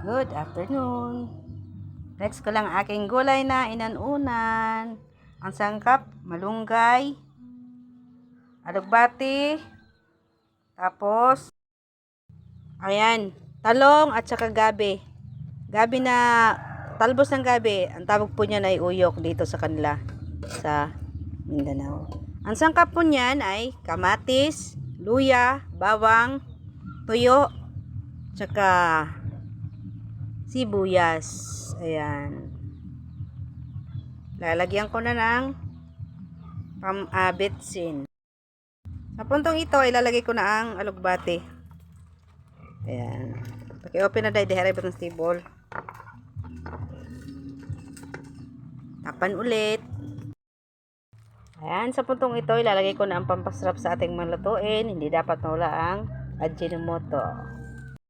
Good afternoon. Next ko lang aking gulay na inanunan. Ang sangkap, malunggay, alugbati, tapos, ayan, talong at saka gabi. Gabi na, talbos ng gabi. Ang tawag po niyan ay uyok dito sa kanila, sa Mindanao. Ang sangkap po niyan ay kamatis, luya, bawang, tuyo, tsaka sibuyas. Ayan. Lalagyan ko na ng bitsin. Sa puntong ito, ilalagay ko na ang alugbati. Ayan. Paki-open na dahil diharap ng stable. Tapan ulit. Ayan. Sa puntong ito, ilalagay ko na ang pampasarap sa ating mga lutuin. Hindi dapat mawala ang Ajinomoto.